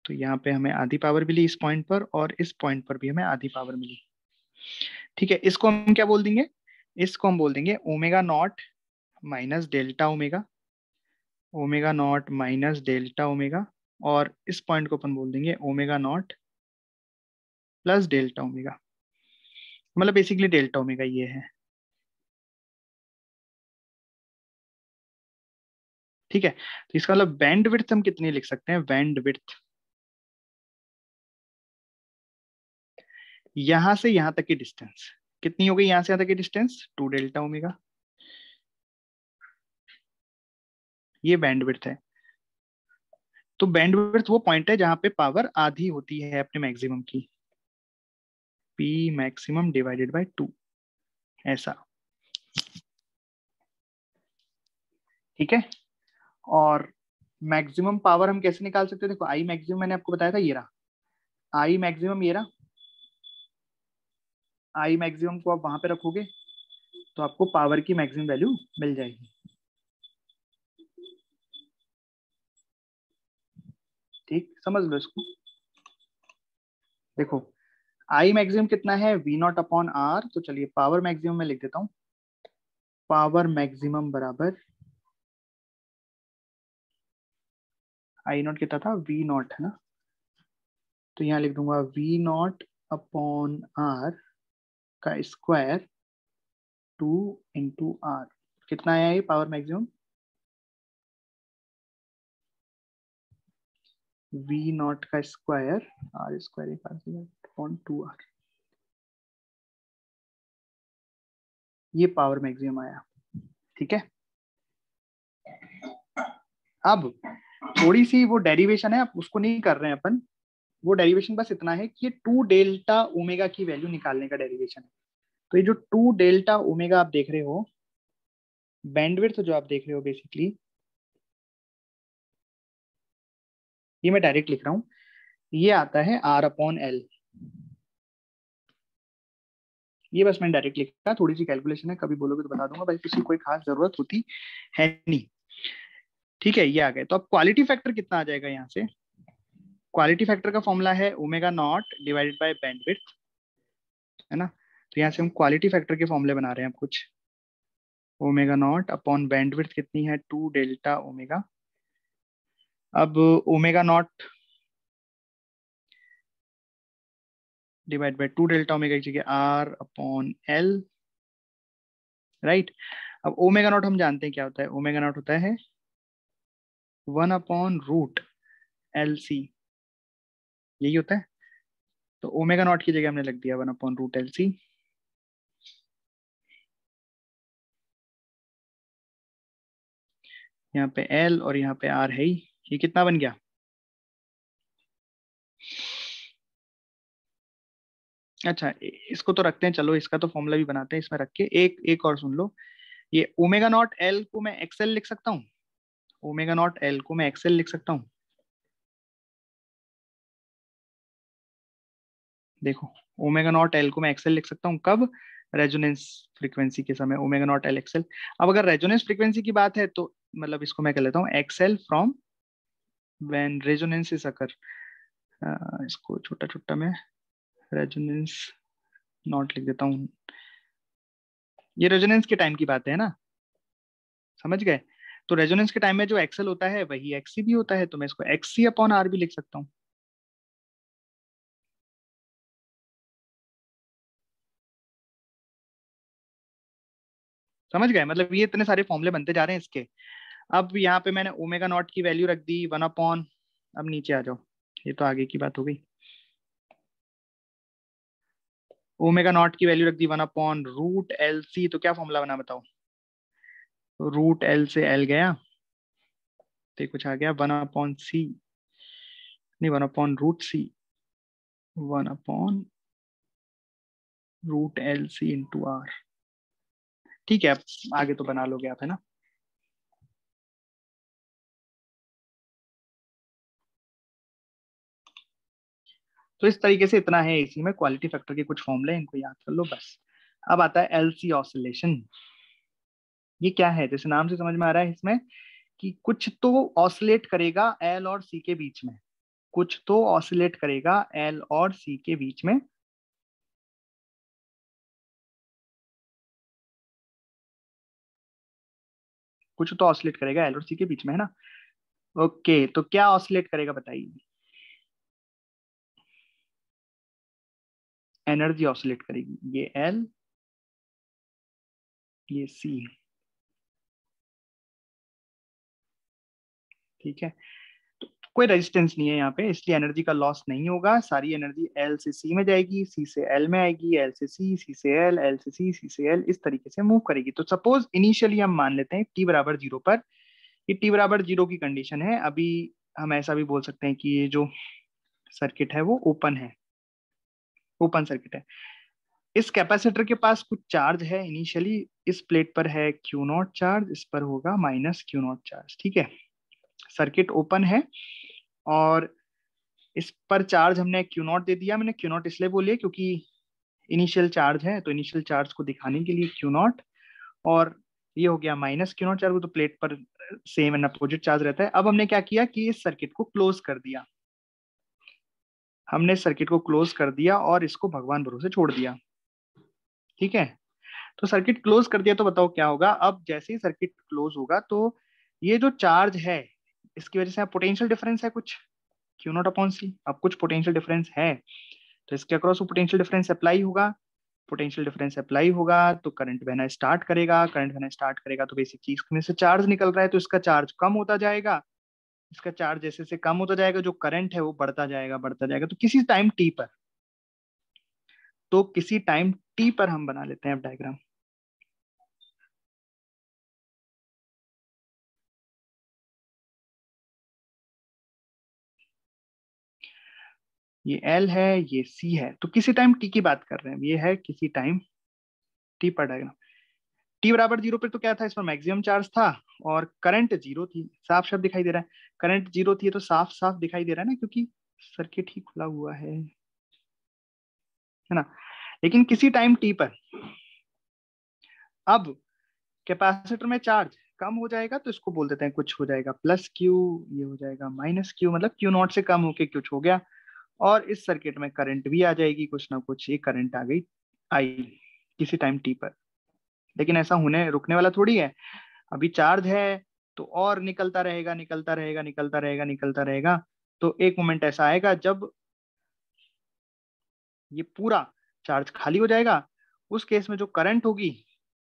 तो यहाँ पे हमें आधी पावर मिली इस पॉइंट पर, और इस पॉइंट पर भी हमें आधी पावर मिली। ठीक है, इसको हम क्या बोल देंगे, इसको हम बोल देंगे omega naught minus delta omega, omega naught minus delta omega, और इस पॉइंट को अपन बोल देंगे omega naught plus delta omega, मतलब बेसिकली डेल्टा ओमेगा ये है। ठीक है, तो इसका मतलब बैंड विड्थ हम कितनी लिख सकते हैं, बैंड विड्थ यहां से यहां तक की डिस्टेंस कितनी हो गई, यहां से यहां तक की डिस्टेंस 2 डेल्टा ओमेगा, ये बैंडविड्थ है। तो बैंडविड्थ वो पॉइंट है जहां पे पावर आधी होती है अपने मैक्सिमम की, पी मैक्सिमम डिवाइडेड बाय 2, ऐसा। ठीक है, और मैक्सिमम पावर हम कैसे निकाल सकते हैं, देखो आई मैक्सिमम मैंने आपको बताया था, ये रहा आई मैक्सिमम, ये रहा आई मैक्सिमम को आप वहां पे रखोगे तो आपको पावर की मैक्सिमम वैल्यू मिल जाएगी। ठीक, समझ लो इसको। देखो आई मैक्सिमम कितना है, वी नॉट अपॉन आर, तो चलिए पावर मैक्सिमम में लिख देता हूँ, पावर मैक्सिमम बराबर आई नॉट कितना था, वी नॉट है ना, तो यहाँ लिख दूंगा वी नॉट अपॉन आर का स्क्वायर 2 इंटू आर। कितना आया ये पावर मैक्सिमम, वी नॉट का स्क्वायर आर स्क्वायर एक अपॉन 2 आर, ये पावर मैक्सिमम आया। ठीक है, अब थोड़ी सी वो डेरिवेशन है, आप उसको नहीं कर रहे हैं अपन, वो डेरिवेशन बस इतना है कि ये 2 डेल्टा ओमेगा की वैल्यू निकालने का डेरिवेशन है। तो ये जो 2 डेल्टा ओमेगा आप देख रहे हो, बैंडविड्थ जो आप देख रहे हो बेसिकली, ये मैं डायरेक्ट लिख रहा हूँ, ये आता है आर अपॉन एल। ये बस मैंने डायरेक्ट लिखा, थोड़ी सी कैलकुलेशन है, कभी बोलोगे तो बता दूंगा, बल्कि किसी कोई खास जरूरत होती है नहीं। ठीक है, ये आ गए। तो अब क्वालिटी फैक्टर कितना आ जाएगा यहाँ से, क्वालिटी फैक्टर का फॉर्मूला है omega naught divided by bandwidth, है ना। तो यहाँ से हम क्वालिटी फैक्टर के फॉर्मूले बना रहे हैं अब कुछ, ओमेगा नॉट अपॉन बैंडविड्थ कितनी है, 2 डेल्टा ओमेगा। अब omega naught divide by 2 delta omega की जगह आर अपॉन एल, राइट। अब ओमेगा नॉट हम जानते हैं क्या होता है, ओमेगा नॉट होता है 1/√LC, यही होता है। तो ओमेगा नॉट की जगह हमने लग दिया 1/√LC। यहाँ पे एल और यहाँ पे आर है ही, ये कितना बन गया, अच्छा इसको तो रखते हैं, चलो इसका तो फॉर्मूला भी बनाते हैं, इसमें रख के एक एक और सुन लो। ये ओमेगा नॉट एल को मैं एक्सएल लिख सकता हूँ, ओमेगा नॉट एल को मैं एक्सएल लिख सकता हूँ। देखो ओमेगा नॉट एल को मैं एक्सएल लिख सकता हूँ कब, रेजोनेंस फ्रीक्वेंसी के समय, ओमेगा नॉट एल एक्सएल। अब अगर रेजोनेंस फ्रीक्वेंसी की बात है तो मतलब इसको मैं कह लेता हूँ XL from when resonance is occur, इसको छोटा छोटा मैं रेजोनेंस नॉट लिख देता हूँ, ये रेजोनेंस के टाइम की बात है ना, समझ गए। तो रेजोनेंस के टाइम में जो एक्सएल होता है वही एक्ससी भी होता है, तो मैं इसको एक्ससी अपॉन आर भी लिख सकता हूँ। समझ गए, मतलब ये इतने सारे फॉर्मूले बनते जा रहे हैं इसके। अब यहाँ पे मैंने ओमेगा नॉट की वैल्यू रख दी 1/, अब नीचे आ जाओ, ये तो आगे की बात हो गई। ओमेगा नॉट की वैल्यू रख दी 1/√LC, तो क्या फॉर्मूला बना बताओ, रूट एल से एल गया तो ये कुछ आ गया 1/C, नहीं, 1/√C, 1/√LC/R। ठीक है, अब आगे तो बना लोगे आप, है ना। तो इस तरीके से इतना है इसी में, क्वालिटी फैक्टर के कुछ फॉर्मूले, इनको याद कर लो बस। अब आता है एलसी ऑसिलेशन। ये क्या है, जैसे नाम से समझ में आ रहा है इसमें कि कुछ तो ऑसिलेट करेगा एल और सी के बीच में, कुछ तो ऑसिलेट करेगा एल और सी के बीच में। कुछ तो ऑसिलेट करेगा एल और सी के बीच में, है ना। ओके, तो क्या ऑसिलेट करेगा बताइए। एनर्जी ऑसिलेट करेगी, ये एल, ये सी। ठीक है, तो कोई रेजिस्टेंस नहीं है यहाँ पे, इसलिए एनर्जी का लॉस नहीं होगा। सारी एनर्जी एल से सी में जाएगी, सी से एल में आएगी, एल से सी से एल, एल से सी से एल, इस तरीके से मूव करेगी। तो सपोज इनिशियली हम मान लेते हैं टी बराबर 0 पर, ये टी बराबर 0 की कंडीशन है। अभी हम ऐसा भी बोल सकते हैं कि ये जो सर्किट है वो ओपन है, ओपन सर्किट है। इस कैपेसिटर के पास कुछ चार्ज है इनिशियली, इस प्लेट पर है क्यू नॉट चार्ज, इस पर होगा माइनस क्यू नॉट चार्ज। ठीक है, सर्किट ओपन है और इस पर चार्ज हमने क्यू नॉट दे दिया। मैंने क्यू नॉट इसलिए बोलिए क्योंकि इनिशियल चार्ज है, तो इनिशियल चार्ज को दिखाने के लिए क्यू नॉट। और ये हो गया माइनस क्यू नॉट चार्ज, वो तो प्लेट पर सेम एंड अपोजिट चार्ज रहता है। अब हमने क्या किया कि इस सर्किट को क्लोज कर दिया, हमने सर्किट को क्लोज कर दिया और इसको भगवान भरोसे छोड़ दिया। ठीक है, तो सर्किट क्लोज कर दिया, तो बताओ क्या होगा। अब जैसे ही सर्किट क्लोज होगा तो ये जो चार्ज है इसकी वजह से पोटेंशियल डिफरेंस है कुछ, क्यू नॉट अपॉन सी। अब कुछ पोटेंशियल डिफरेंस है तो इसके अक्रॉस वो पोटेंशियल डिफरेंस अप्लाई होगा। पोटेंशियल डिफरेंस अप्लाई होगा तो करंट बहना स्टार्ट करेगा, करंट बहना स्टार्ट करेगा तो बेसिक चीज में से चार्ज निकल रहा है, तो इसका चार्ज कम होता जाएगा। इसका चार्ज जैसे जैसे कम होता जाएगा, जो करंट है वो बढ़ता जाएगा, बढ़ता जाएगा। तो किसी टाइम टी पर, तो किसी टाइम टी पर हम बना लेते हैं अब डायग्राम। ये एल है, ये सी है, तो किसी टाइम टी की बात कर रहे हैं, ये है किसी टाइम टी पर डायग्राम। टी बराबर 0 पे तो क्या था, इस पर मैक्सिमम चार्ज था और करंट 0 थी। साफ साफ दिखाई दे रहा है, करंट 0 थी तो साफ साफ दिखाई दे रहा है ना, क्योंकि सर्किट ही खुला हुआ है ना। लेकिन किसी टाइम टी पर अब कैपेसिटर में चार्ज कम हो जाएगा, तो इसको बोल देते हैं कुछ हो जाएगा प्लस क्यू, ये हो जाएगा माइनस क्यू, मतलब क्यू नॉट से कम होके कुछ हो गया। और इस सर्किट में करंट भी आ जाएगी कुछ ना कुछ, ये करंट आ गई, आई किसी टाइम टी पर। लेकिन ऐसा होने रुकने वाला थोड़ी है, अभी चार्ज है तो और निकलता रहेगा, निकलता रहेगा, निकलता रहेगा, निकलता रहेगा। तो एक मोमेंट ऐसा आएगा जब ये पूरा चार्ज खाली हो जाएगा, उस केस में जो करंट होगी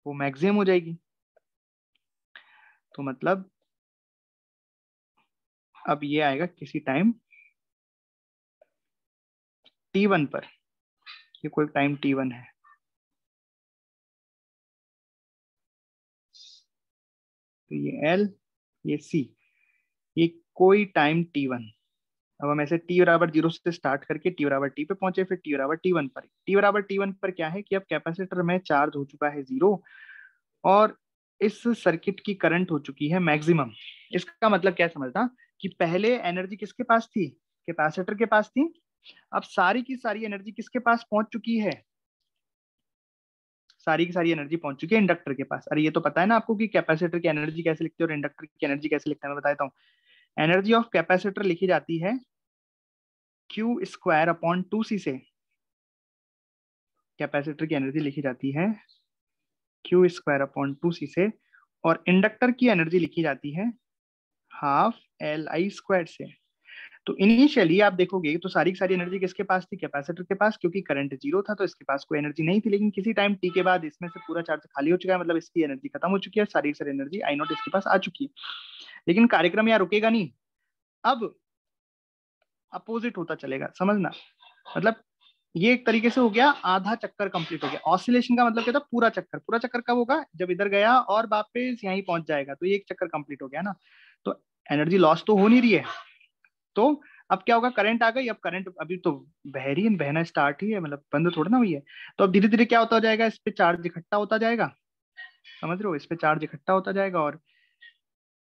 वो मैक्सिमम हो जाएगी। तो मतलब अब ये आएगा किसी टाइम T1 पर, ये कोई टाइम T1 है, तो ये L, ये C, ये कोई टाइम T1। अब हम ऐसे टी बराबर 0 से स्टार्ट करके टी बराबर टी पे पहुंचे, फिर टी बराबर T1 पर। टी बराबर T1 पर क्या है कि अब कैपेसिटर में चार्ज हो चुका है 0 और इस सर्किट की करंट हो चुकी है मैक्सिमम। इसका मतलब क्या समझना कि पहले एनर्जी किसके पास थी, कैपेसिटर के पास थी। अब सारी की सारी एनर्जी किसके पास पहुंच चुकी है, सारी की सारी एनर्जी पहुंच चुकी है इंडक्टर के पास। अरे ये तो पता है ना आपको कि कैपेसिटर की एनर्जी कैसे लिखते हैं और इंडक्टर की एनर्जी कैसे लिखते हैं, मैं बताता हूँ। एनर्जी ऑफ कैपेसिटर लिखी जाती है Q²/2C से। कैपेसिटर की एनर्जी लिखी जाती है Q²/2C से, और इंडक्टर की एनर्जी लिखी जाती है ½ Li² से। तो इनिशियली आप देखोगे तो सारी की सारी एनर्जी किसके पास थी, कैपेसिटर के पास, क्योंकि करंट 0 था तो इसके पास कोई एनर्जी नहीं थी। लेकिन किसी टाइम टी के बाद इसमें से पूरा चार्ज खाली हो चुका है, मतलब इसकी एनर्जी खत्म हो चुकी है, सारी की सारी एनर्जी आई नॉट इसके पास आ चुकी है। लेकिन कार्यक्रम यहाँ रुकेगा नहीं, अब अपोजिट होता चलेगा, समझना। मतलब ये एक तरीके से हो गया, आधा चक्कर कंप्लीट हो गया। ऑसिलेशन का मतलब क्या था, पूरा चक्कर। पूरा चक्कर कब होगा, जब इधर गया और वापस यहीं पहुंच जाएगा, तो ये एक चक्कर कंप्लीट हो गया ना। तो एनर्जी लॉस तो हो नहीं रही है। तो अब क्या होगा, करंट आ गई, अब करंट अभी तो बह रही है, बहना स्टार्ट ही है, मतलब बंद थोड़ा ना हुई है। तो अब धीरे धीरे क्या होता जाएगा, इस पे चार्ज इकट्ठा होता जाएगा, समझ रहे हो, इस पे चार्ज इकट्ठा होता जाएगा और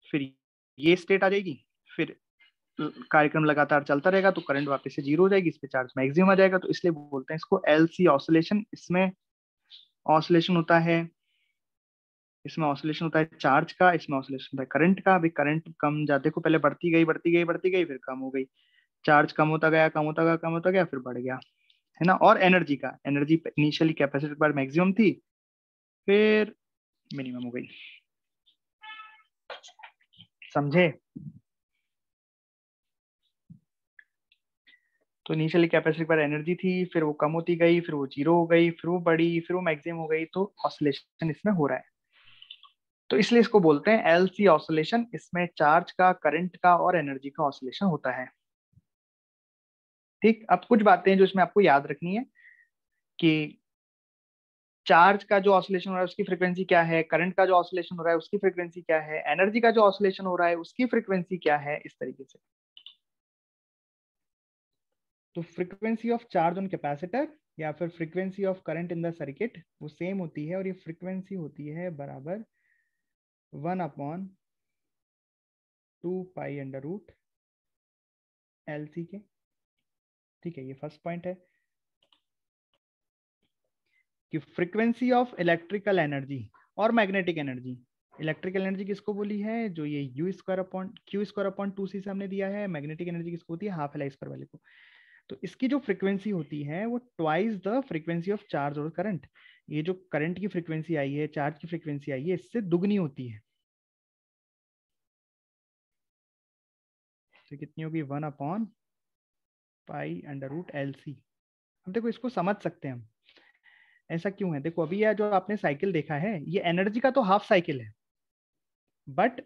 फिर ये स्टेट आ जाएगी, फिर कार्यक्रम लगातार चलता रहेगा तो करंट वापस से जीरो हो जाएगी, इस पे चार्ज मैक्सिमम आ जाएगा, तो इसलिए बोलते हैं इसको एलसी ऑसिलेशन। इसमें ऑसिलेशन होता है, इसमें ऑसिलेशन होता है चार्ज का, इसमें ऑसिलेशन होता है करंट का। अभी करंट कम जा, देखो पहले बढ़ती गई बढ़ती गई बढ़ती गई, फिर कम हो गई, चार्ज कम होता गया कम होता गया कम होता गया, फिर बढ़ गया, है ना। और एनर्जी का, एनर्जी इनिशियली कैपेसिटर पर मैक्सिमम थी, फिर मिनिमम हो गई, समझे। तो इनिशियली कैपेसिटर पर एनर्जी थी, फिर वो कम होती गई, फिर वो जीरो हो गई, फिर वो बढ़ी, फिर वो मैक्सिमम हो गई, तो ऑसिलेशन इसमें हो रहा है। तो इसलिए इसको बोलते हैं एलसी ऑसिलेशन। इसमें चार्ज का, करंट का और एनर्जी का ऑसिलेशन होता है। ठीक, अब कुछ बातें हैं जो इसमें आपको याद रखनी है कि चार्ज का जो ऑसिलेशन हो रहा है उसकी फ्रीक्वेंसी क्या है, करंट का जो ऑसिलेशन हो रहा है उसकी फ्रीक्वेंसी क्या है, एनर्जी का जो ऑसिलेशन हो रहा है उसकी फ्रीक्वेंसी क्या है, इस तरीके से। तो frequency of charge on capacitor या फिर frequency of current in the circuit वो सेम होती है, और ये फ्रीक्वेंसी होती है बराबर 1/2 पाई अंडर रूट LC के। ठीक है, ये फर्स्ट पॉइंट है कि फ्रीक्वेंसी ऑफ इलेक्ट्रिकल एनर्जी और मैग्नेटिक एनर्जी। इलेक्ट्रिकल एनर्जी किसको बोली है, जो ये U²/Q²/2C से हमने दिया है। मैग्नेटिक एनर्जी किसको होती है, हाफ एल आई स्क्वायर वाले को। तो इसकी जो फ्रीक्वेंसी होती है वो twice the frequency of charge और करंट। ये जो करंट की फ्रीक्वेंसी आई है, चार्ज की फ्रीक्वेंसी आई है, इससे दुगनी होती है। तो कितनी होगी, 1/π√LC। अब देखो इसको समझ सकते हैं हम, ऐसा क्यों है। देखो अभी यह जो आपने साइकिल देखा है, ये एनर्जी का तो हाफ साइकिल है, बट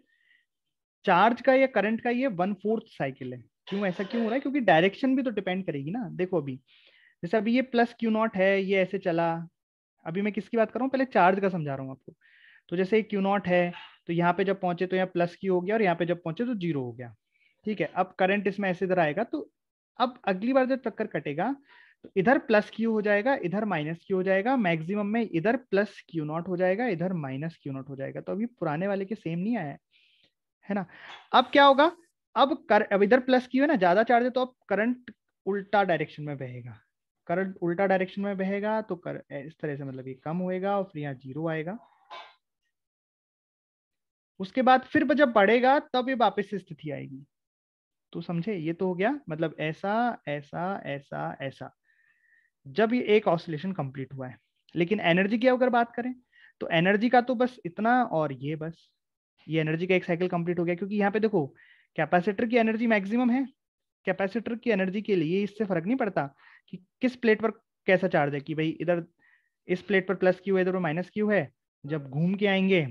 चार्ज का या करंट का ये 1/4 साइकिल है। क्यों, ऐसा क्यों हो रहा है, क्योंकि डायरेक्शन भी तो डिपेंड करेगी ना। देखो अभी जैसे अभी ये +Q0 है, ये ऐसे चला। अभी मैं किसकी बात कर रहा हूँ, पहले चार्ज का समझा रहा हूँ आपको। तो जैसे Q0 है, तो यहाँ पे जब पहुंचे तो यहाँ +Q हो गया, और यहाँ पे जब पहुंचे तो 0 हो गया। ठीक है, अब करंट इसमें ऐसे इधर आएगा, तो अब अगली बार जब चक्कर कटेगा तो इधर +Q हो जाएगा, इधर -Q हो जाएगा, मैक्सिमम में इधर +Q0 हो जाएगा, इधर -Q0 हो जाएगा। तो अभी पुराने वाले के सेम नहीं आया है ना। अब क्या होगा, अब इधर +Q है ना, ज्यादा चार्ज है, तो अब करंट उल्टा डायरेक्शन में बहेगा। करंट उल्टा डायरेक्शन में बहेगा तो इस तरह से, मतलब ये कम होएगा और फिर यहाँ 0 आएगा। उसके बाद फिर जब बढ़ेगा तब ये वापस से स्थिति आएगी। तो समझे, ये तो हो गया, मतलब ऐसा ऐसा ऐसा ऐसा, जब ये एक ऑसिलेशन कंप्लीट हुआ है। लेकिन एनर्जी की अगर बात करें, तो एनर्जी का तो बस इतना, और ये बस, ये एनर्जी का एक साइकिल कंप्लीट हो गया। क्योंकि यहाँ पे देखो कैपेसिटर की एनर्जी मैक्सिमम है। कैपेसिटर की एनर्जी के लिए इससे फर्क नहीं पड़ता कि किस प्लेट पर कैसा चार्ज है, कि भाई इधर इस प्लेट पर +Q है, इधर पर -Q है। जब घूम के आएंगे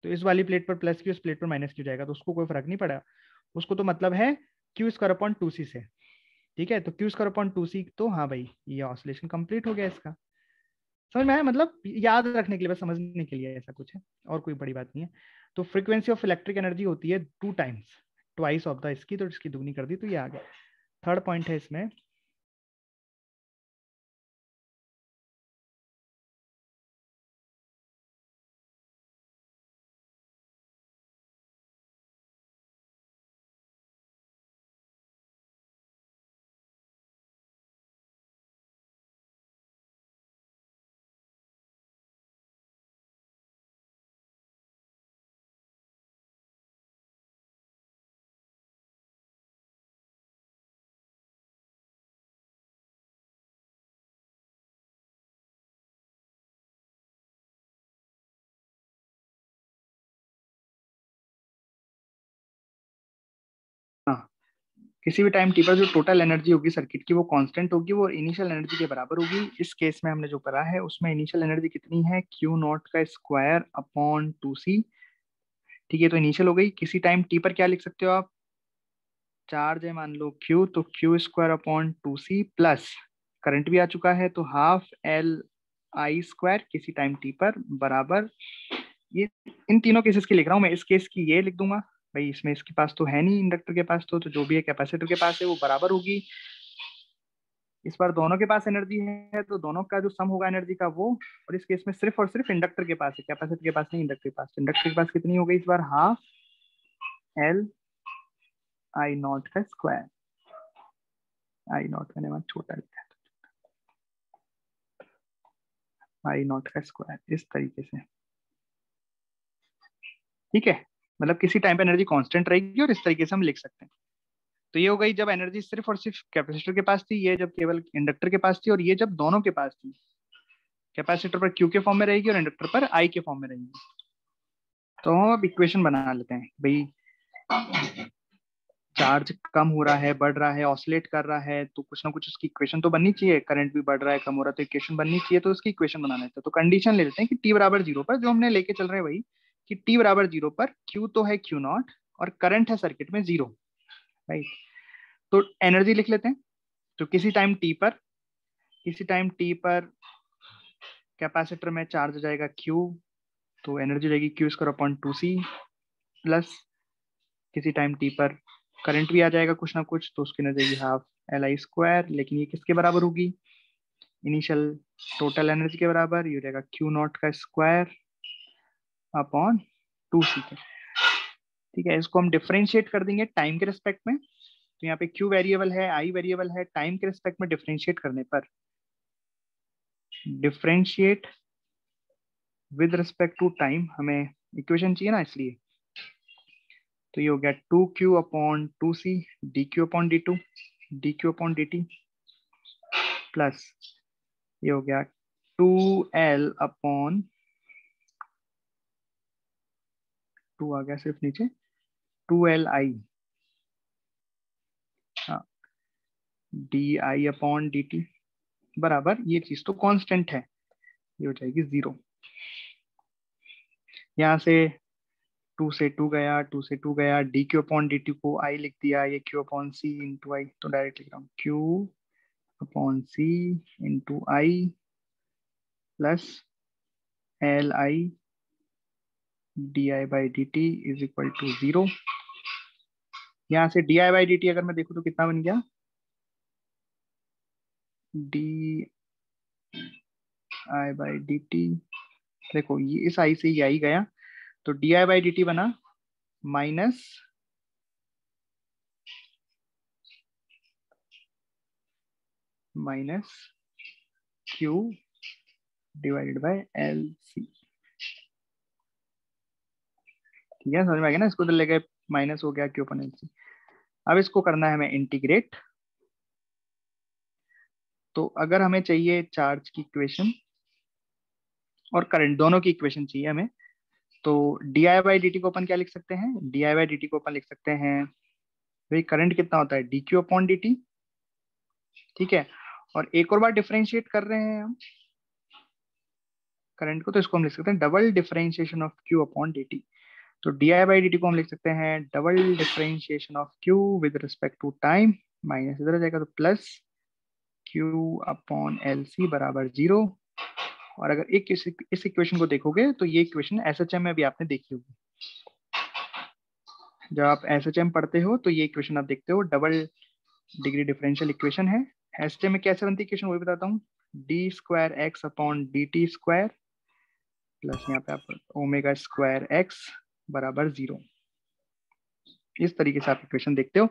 तो इस वाली प्लेट पर +Q, इस प्लेट पर -Q जाएगा, तो उसको कोई फर्क नहीं पड़ा। उसको तो मतलब है Q²/2C से। ठीक है, तो Q²/2C, तो हाँ भाई ये ऑसिलेशन कंप्लीट हो गया इसका। समझ में आया, मतलब याद रखने के लिए, बस समझने के लिए, ऐसा कुछ है, और कोई बड़ी बात नहीं है। तो फ्रीक्वेंसी ऑफ इलेक्ट्रिक एनर्जी होती है 2 टाइम्स, ट्वाइस ऑफ द इसकी, तो इसकी दुगनी कर दी, तो ये आ गया। थर्ड पॉइंट है इसमें, हाँ, किसी भी टाइम टी पर जो टोटल एनर्जी होगी सर्किट की वो कांस्टेंट होगी, वो इनिशियल एनर्जी के बराबर होगी। इस केस में हमने जो करा है उसमें इनिशियल एनर्जी कितनी है, Q0 का स्क्वायर/2C। ठीक है, तो इनिशियल हो गई। किसी टाइम टी पर क्या लिख सकते हो आप, चार्ज है मान लो Q, तो Q²/2C प्लस करंट भी आ चुका है, तो ½ LI² किसी टाइम टी पर बराबर, ये इन तीनों केसेस की लिख रहा हूं मैं, इस केस की ये लिख दूंगा, भाई इसमें इसके पास तो है नहीं, इंडक्टर के पास तो जो भी है कैपेसिटर के पास है वो बराबर होगी। इस बार दोनों के पास एनर्जी है तो दोनों का जो सम होगा एनर्जी का वो, और इस केस में सिर्फ और सिर्फ इंडक्टर के पास है, कैपेसिटर के पास नहीं, इंडक्टर के पास। इंडक्टर के पास कितनी हो गई इस बार? हाफ एल आई नॉट का स्क्वायर। आई नॉट मैंने वहां छोटा लिखा है, आई नॉट का स्क्वायर इस तरीके से। ठीक है, मतलब किसी टाइम पे एनर्जी कांस्टेंट रहेगी और इस तरीके से हम लिख सकते हैं। तो ये हो गई जब एनर्जी सिर्फ और सिर्फ कैपेसिटर के पास थी, ये जब केवल इंडक्टर के पास थी, और ये जब दोनों के पास थी, कैपेसिटर पर क्यू के फॉर्म में रहेगी और इंडक्टर पर आई के फॉर्म में रहेगी। तो हम अब इक्वेशन बना लेते हैं भाई। चार्ज कम हो रहा है, बढ़ रहा है, ऑसिलेट कर रहा है, तो कुछ ना कुछ उसकी इक्वेशन तो बननी चाहिए। करंट भी बढ़ रहा है, कम हो रहा है, तो इक्वेशन बननी चाहिए, तो उसकी इक्वेशन बना लेते हैं। तो कंडीशन ले लेते हैं कि टी बराबर जीरो पर, जो हमने लेके चल रहे हैं वही, कि टी बराबर जीरो पर क्यू तो है क्यू नॉट और करंट है सर्किट में जीरो, राइट। तो एनर्जी लिख लेते हैं। तो किसी टाइम टी पर कैपेसिटर में चार्ज हो जाएगा क्यू, तो एनर्जी रहेगी क्यू स्क्वायर अपॉन टू सी, प्लस किसी टाइम टी पर करंट भी आ जाएगा कुछ ना कुछ, तो उसकी energy half L I square, लेकिन ये किसके बराबर होगी? इनिशियल टोटल एनर्जी के बराबर। ये हो जाएगा क्यू नॉट का स्क्वायर अपॉन टू सी के। ठीक है, इसको हम डिफरेंशिएट कर देंगे टाइम के रिस्पेक्ट में। तो यहाँ पे क्यू वेरिएबल है, आई वेरिएबल है, टाइम के रिस्पेक्ट में डिफरेंशिएट करने पर, differentiate with respect to time, हमें इक्वेशन चाहिए ना इसलिए। तो ये हो गया two Q upon two C D Q upon D two, D Q upon D T, plus ये हो गया टू एल अपॉन, टू आ गया सिर्फ नीचे, टू एल आई, हाँ, D I upon D T बराबर, ये चीज तो कांस्टेंट है, ये हो जाएगी जीरो। यहाँ से टू से टू गया, टू से टू गया, D Q upon D T को आई लिख दिया, ये Q upon C into I, तो डायरेक्ट लिख रहा हूँ Q upon C into I plus L I D I by D T is equal to zero. यहाँ से D I by D T अगर मैं देखूँ तो कितना बन गया? D I by D T, देखो ये इस आई से ये आई गया, तो D I by D T बना minus minus Q divided by L C. ठीक है, समझ में आ गया ना? इसको तो ले गए, माइनस हो गया क्यू अपन एल सी। अब इसको करना है हमें इंटीग्रेट। तो अगर हमें चाहिए चार्ज की इक्वेशन और करंट दोनों की इक्वेशन चाहिए हमें, तो D I by D T को अपन क्या लिख सकते हैं? D I by D T को अपन लिख सकते हैं भाई, करंट कितना होता है? D Q upon D T. ठीक है, और एक और बार डिफरेंशिएट कर रहे हैं हम करंट को, तो इसको हम लिख सकते हैं double differentiation of Q upon D T. तो D I by D T को हम लिख सकते हैं double differentiation of Q with respect to time, minus इधर आ जाएगा तो plus Q upon L C बराबर जीरो। और अगर एक इस इक्वेशन को देखोगे तो ये इक्वेशन एसएचएम में भी आपने देखी होगी। जब आप एसएचएम पढ़ते हो तो ये इक्वेशन आप देखते हो, डबल डिग्री डिफरेंशियल इक्वेशन है। एसएचएम में कैसे बनती है इक्वेशन वो भी बताता हूँ, D square x upon D T square plus यहाँ पे आप ओमेगा स्क्वायर एक्स बराबर जीरो। इस तरीके से आप इक्वेशन देखते हो।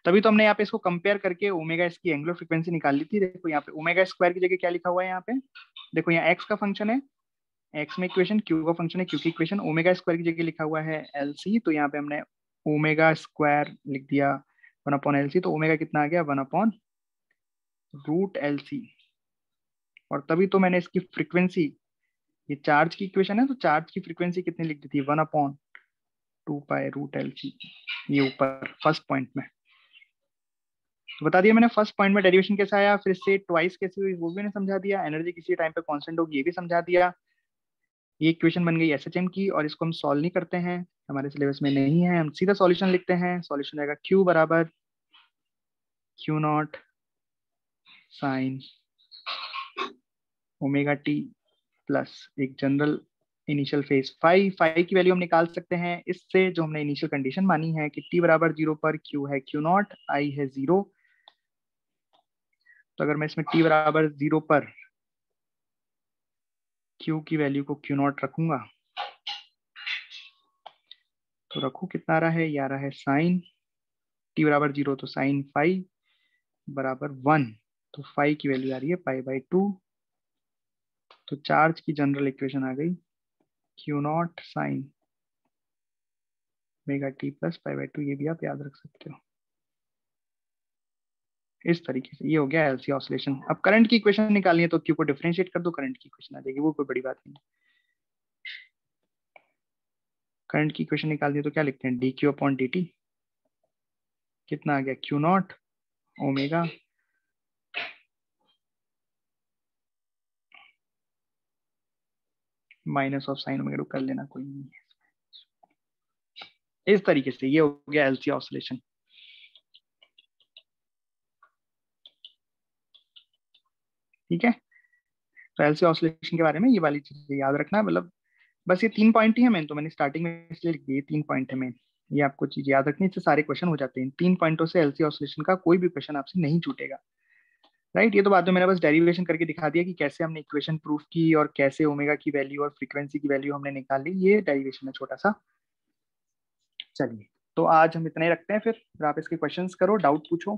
तभी तो हमने यहाँ पे इसको कंपेयर करके ओमेगा इसकी एंगुलर फ्रीक्वेंसी निकाल ली थी। देखो यहाँ पे ओमेगा स्क्वायर की जगह क्या लिखा हुआ है यहाँ पे, देखो यहाँ एक्स का फंक्शन है, एक्स में इक्वेशन, क्यू का फंक्शन है, क्यू की इक्वेशन, ओमेगा स्क्वायर की जगह लिखा हुआ है एल सी, तो यहाँ पे हमने ओमेगा स्क्वायर लिख दिया वन अपॉन एल सी, तो ओमेगा कितना आ गया? One upon root L C. और तभी तो मैंने इसकी फ्रीक्वेंसी, ये चार्ज की इक्वेशन है तो चार्ज की फ्रीक्वेंसी कितनी लिख दी थी? One upon two pi root L C, ये ऊपर फर्स्ट पॉइंट में। तो बता दिया मैंने फर्स्ट पॉइंट में डेरिवेशन कैसा आया, फिर से ट्वाइस कैसे हुई वो भी मैंने समझा दिया, एनर्जी किसी टाइम पे कांस्टेंट होगी ये भी समझा दिया। ये इक्वेशन बन गई एसएचएम की, और इसको हम सॉल्व नहीं करते हैं, हमारे सिलेबस में नहीं है, हम सीधा सॉल्यूशन लिखते हैं। सॉल्यूशन आएगा क्यू बराबर Q not sine omega T plus एक जनरल इनिशियल फेज फाई की वैल्यू हम निकाल सकते हैं इससे, जो हमने इनिशियल कंडीशन मानी है कि t बराबर 0 पर q है q0, i है 0। तो अगर मैं इसमें t बराबर 0 पर q की वैल्यू को q0 रखूंगा तो रखू कितना आ रहा है, ये आ रहा है साइन t बराबर 0 तो साइन फाई बराबर 1। तो फाई की वैल्यू आ रही है π/2। तो चार्ज की जनरल इक्वेशन आ गई q0 sign omega T plus π/2। ये भी आप याद रख सकते हो इस तरीके से। ये हो गया एलसी ऑसिलेशन। अब करंट की इक्वेशन निकालनी है तो क्यू को डिफरेंशिएट कर दो, करंट की इक्वेशन आ जाएगी, वो कोई बड़ी बात नहीं। करंट की इक्वेशन निकालनी है तो क्या लिखते हैं, D Q upon D T. कितना आ गया, q0 omega minus of sine omega, कर लेना कोई नहीं है। इस तरीके से ये हो गया एलसी ऑसिलेशन। ठीक है, तो एलसी ऑसिलेशन के बारे में ये वाली चीजें याद रखना। मतलब बस ये 3 पॉइंट ही है मेन, तो मैंने स्टार्टिंग में इसलिए लिख दिए 3 पॉइंट है मेन। ये आपको चीज याद रखनी, इससे सारे क्वेश्चन हो जाते हैं। 3 पॉइंटों से एलसी ऑसिलेशन का कोई भी क्वेश्चन आपसे नहीं छूटेगा। राइट, ये तो बाद में मैंने बस डेरिवेशन करके दिखा दिया कि कैसे हमने इक्वेशन प्रूफ की और कैसे ओमेगा की वैल्यू और फ्रीक्वेंसी की वैल्यू हमने निकाल ली। ये डेरिवेशन है छोटा सा। चलिए, तो आज हम इतना ही रखते हैं, फिर आप इसके क्वेश्चंस करो, डाउट पूछो।